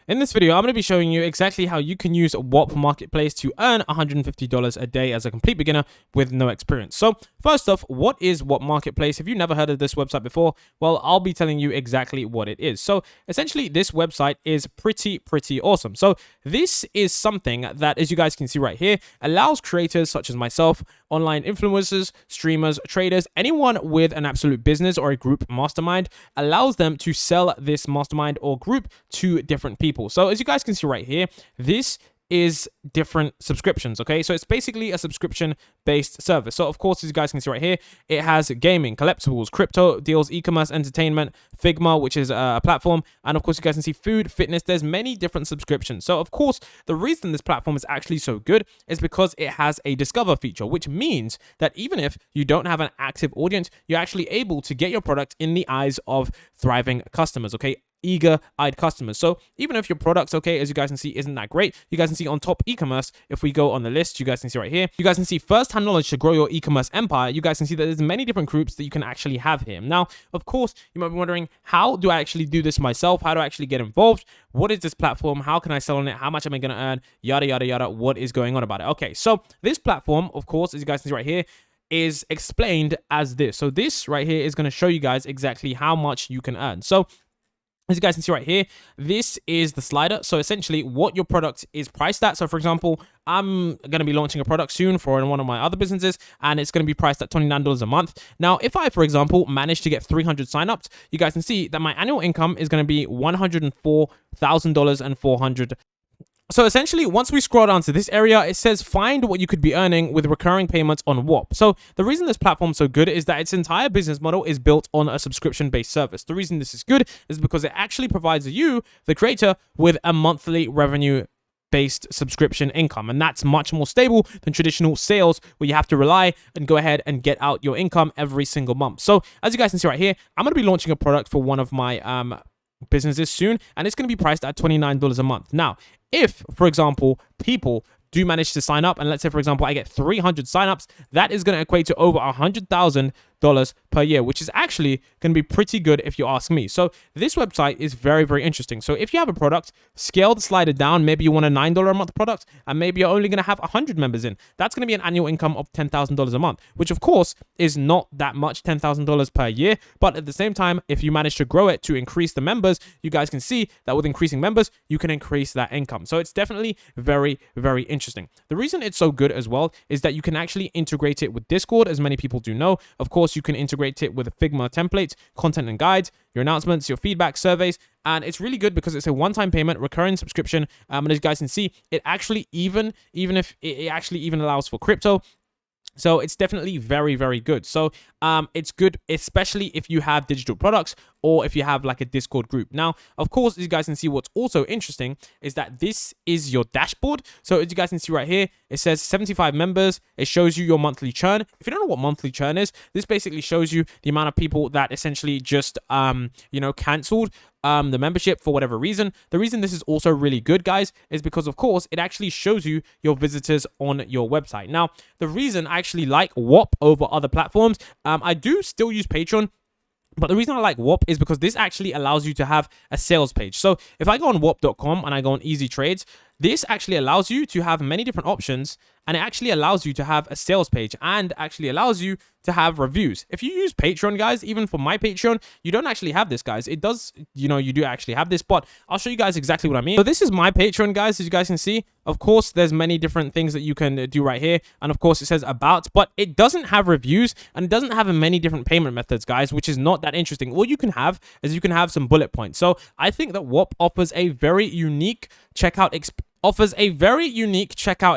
In this video, I'm going to be showing you exactly how you can use Whop Marketplace to earn $150 a day as a complete beginner with no experience. So first off, what is Whop Marketplace? If you've never heard of this website before, well, I'll be telling you exactly what it is. So essentially, this website is pretty awesome. So this is something that, as you guys can see right here, allows creators such as myself, online influencers, streamers, traders, anyone with an absolute business or a group mastermind, allows them to sell this mastermind or group to different people. So as you guys can see right here, this is different subscriptions. Okay, so it's basically a subscription based service. So of course, as you guys can see right here, it has gaming, collectibles, crypto deals, e-commerce, entertainment, Figma, which is a platform, and of course you guys can see food, fitness. There's many different subscriptions. So of course, the reason this platform is actually so good is because it has a discover feature, which means that even if you don't have an active audience, you're actually able to get your product in the eyes of thriving customers. Okay, eager-eyed customers. So even if your product's, okay, as you guys can see, isn't that great, you guys can see on top e-commerce, if we go on the list, you guys can see right here, you guys can see first-hand knowledge to grow your e-commerce empire. You guys can see that there's many different groups that you can actually have here. Now, of course, you might be wondering, how do I actually do this myself? How do I actually get involved? What is this platform? How can I sell on it? How much am I going to earn? Yada, yada, yada. What is going on about it? Okay, so this platform, of course, as you guys can see right here, is explained as this. So this right here is going to show you guys exactly how much you can earn. So as you guys can see right here, this is the slider. So essentially what your product is priced at. So for example, I'm going to be launching a product soon for one of my other businesses, and it's going to be priced at $29 a month. Now, if I, for example, manage to get 300 signups, you guys can see that my annual income is going to be $104,400. So essentially, once we scroll down to this area, it says find what you could be earning with recurring payments on Whop. So the reason this platform's so good is that its entire business model is built on a subscription-based service. The reason this is good is because it actually provides you, the creator, with a monthly revenue-based subscription income, and that's much more stable than traditional sales where you have to rely and go ahead and get out your income every single month. So as you guys can see right here, I'm going to be launching a product for one of my businesses soon, and it's going to be priced at $29 a month. Now, if, for example, people do manage to sign up, and let's say, for example, I get 300 signups, that is going to equate to over $100,000 per year, which is actually going to be pretty good if you ask me. So this website is very interesting. So if you have a product, scale the slider down. Maybe you want a $9 a month product, and maybe you're only going to have 100 members in. That's going to be an annual income of $10,000 a month, which of course is not that much, $10,000 per year. But at the same time, if you manage to grow it to increase the members, you guys can see that with increasing members, you can increase that income. So it's definitely very interesting. The reason it's so good as well is that you can actually integrate it with Discord, as many people do know. Of course, you can integrate it with Figma templates, content and guides, your announcements, your feedback, surveys, and it's really good because it's a one-time payment, recurring subscription, and as you guys can see, it actually even if it actually even allows for crypto. So it's definitely very good. So it's good, especially if you have digital products or if you have like a Discord group. Now, of course, as you guys can see, what's also interesting is that this is your dashboard. So as you guys can see right here, it says 75 members. It shows you your monthly churn. If you don't know what monthly churn is, this basically shows you the amount of people that essentially just canceled the membership for whatever reason. The reason this is also really good, guys, is because of course it actually shows you your visitors on your website. Now, the reason I actually like Whop over other platforms, I do still use Patreon, but the reason I like Whop is because this actually allows you to have a sales page. So if I go on whop.com and I go on easy trades, this actually allows you to have many different options, and it actually allows you to have a sales page and actually allows you to have reviews. If you use Patreon, guys, even for my Patreon, you don't actually have this, guys. It does, you do actually have this, but I'll show you guys exactly what I mean. So this is my Patreon, guys, as you guys can see. Of course, there's many different things that you can do right here. And of course, it says about, but it doesn't have reviews and it doesn't have many different payment methods, guys, which is not that interesting. All you can have is you can have some bullet points. So I think that Whop offers a very unique checkout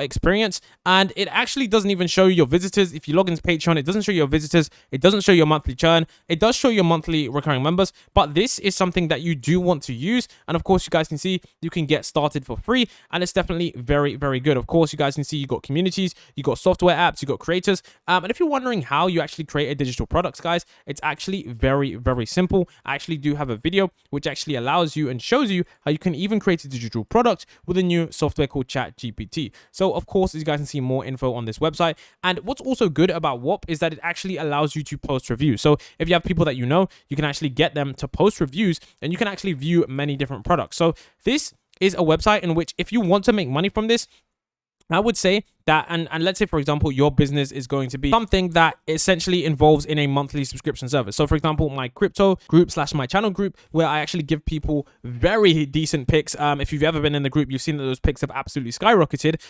experience, and it actually doesn't even show you your visitors. If you log into Patreon, it doesn't show you your visitors, it doesn't show your monthly churn, it does show your monthly recurring members, but this is something that you do want to use. And of course, you guys can see you can get started for free, and it's definitely very good. Of course, you guys can see you got communities, you got software apps, you got creators, and if you're wondering how you actually create a digital products, guys, it's actually very simple. I actually do have a video which actually allows you and shows you how you can even create a digital product with a new software called ChatGPT. So of course, as you guys can see more info on this website. And what's also good about Whop is that it actually allows you to post reviews. So if you have people that you can actually get them to post reviews, and you can actually view many different products. So this is a website in which if you want to make money from this, I would say that, and let's say, for example, your business is going to be something that essentially involves in a monthly subscription service. So, for example, my crypto group / my channel group, where I actually give people very decent picks. If you've ever been in the group, you've seen that those picks have absolutely skyrocketed.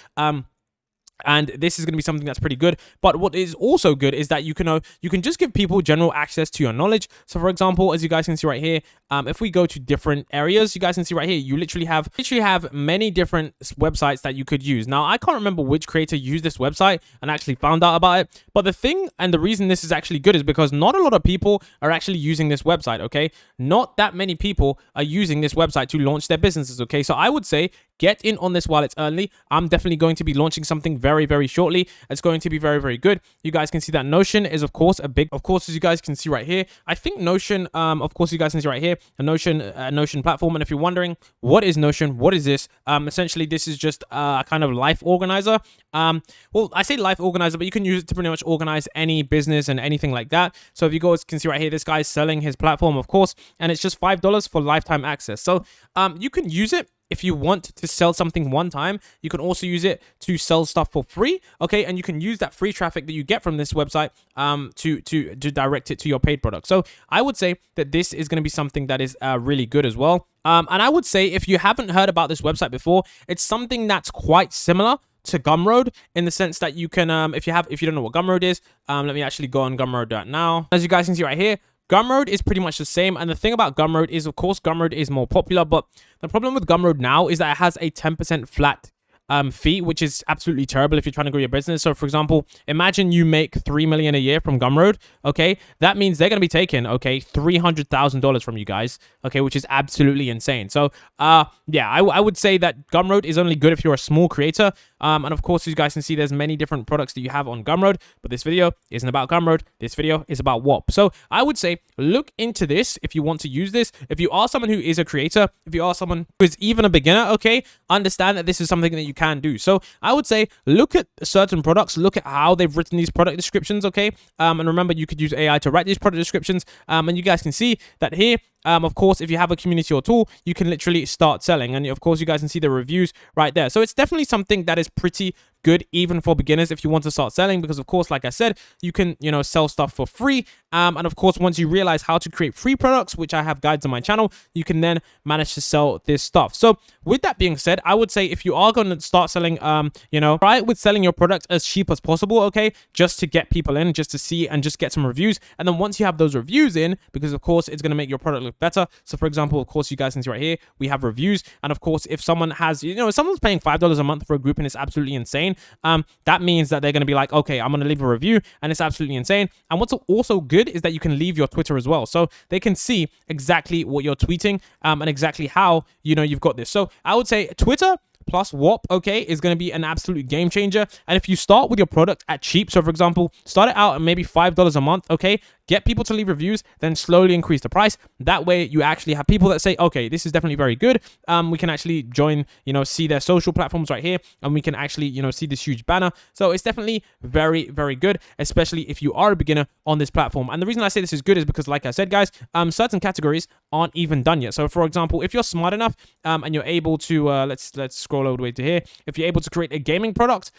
And this is going to be something that's pretty good. But what is also good is that you can just give people general access to your knowledge. So for example, as you guys can see right here, if we go to different areas, you guys can see right here, you literally have many different websites that you could use. Now, I can't remember which creator used this website and actually found out about it. But the thing and the reason this is actually good is because not a lot of people are actually using this website, okay? Not that many people are using this website to launch their businesses, okay? So I would say get in on this while it's early. I'm definitely going to be launching something very, very shortly. It's going to be very, very good. You guys can see that Notion is, of course, as you guys can see right here. I think Notion, of course, you guys can see right here, a Notion platform. And if you're wondering, what is Notion? What is this? Essentially, this is just a kind of life organizer. Well, I say life organizer, but you can use it to pretty much organize any business and anything like that. So if you guys can see right here, this guy's selling his platform, of course, and it's just $5 for lifetime access. So you can use it if you want to sell something one time. You can also use it to sell stuff for free, okay? And you can use that free traffic that you get from this website to direct it to your paid product. So I would say that this is going to be something that is really good as well. And I would say if you haven't heard about this website before, it's something that's quite similar to Gumroad in the sense that you can, if you don't know what Gumroad is, let me actually go on Gumroad right now. As you guys can see right here, Gumroad is pretty much the same. And the thing about Gumroad is, of course, Gumroad is more popular, but the problem with Gumroad now is that it has a 10% flat fee, which is absolutely terrible if you're trying to grow your business. So for example, imagine you make $3 million a year from Gumroad, okay? That means they're going to be taking, okay, $300,000 from you guys, okay, which is absolutely insane. So yeah, I would say that Gumroad is only good if you're a small creator. And of course, as you guys can see, there's many different products that you have on Gumroad, but this video isn't about Gumroad. This video is about WOP. So I would say look into this if you want to use this. If you are someone who is a creator, if you are someone who is even a beginner, okay, understand that this is something that you can do. So I would say look at certain products, look at how they've written these product descriptions, okay? And remember, you could use AI to write these product descriptions. And you guys can see that here, of course, if you have a community or tool, you can literally start selling. And of course, you guys can see the reviews right there. So it's definitely something that is pretty good even for beginners if you want to start selling, because of course, like I said, you can, sell stuff for free. And of course, once you realize how to create free products, which I have guides on my channel, you can then manage to sell this stuff. So with that being said, I would say if you are going to start selling, try with selling your product as cheap as possible, okay? Just to get people in, just to see and just get some reviews. And then once you have those reviews in, because of course, it's going to make your product look better. So for example, of course, you guys can see right here, we have reviews. And of course, if someone has, if someone's paying $5 a month for a group and it's absolutely insane, that means that they're going to be like, okay, I'm going to leave a review and it's absolutely insane. And what's also good is that you can leave your Twitter as well. So they can see exactly what you're tweeting and exactly how, you've got this. So I would say Twitter plus WOP, okay, is going to be an absolute game changer. And if you start with your product at cheap, so for example, start it out at maybe $5 a month, okay, get people to leave reviews, then slowly increase the price. That way you actually have people that say, okay, this is definitely very good. We can actually join, see their social platforms right here, and we can actually, see this huge banner. So it's definitely very, very good, especially if you are a beginner on this platform. And the reason I say this is good is because, like I said, guys, certain categories aren't even done yet. So for example, if you're smart enough and you're able to, let's scroll all the way to here. If you're able to create a gaming product,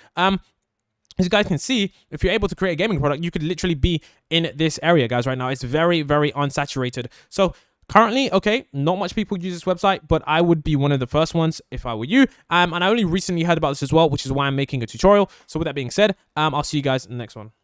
as you guys can see, if you're able to create a gaming product, you could literally be in this area, guys, right now. It's very, very unsaturated. So currently, okay, not much people use this website, but I would be one of the first ones if I were you. And I only recently heard about this as well, which is why I'm making a tutorial. So with that being said, I'll see you guys in the next one.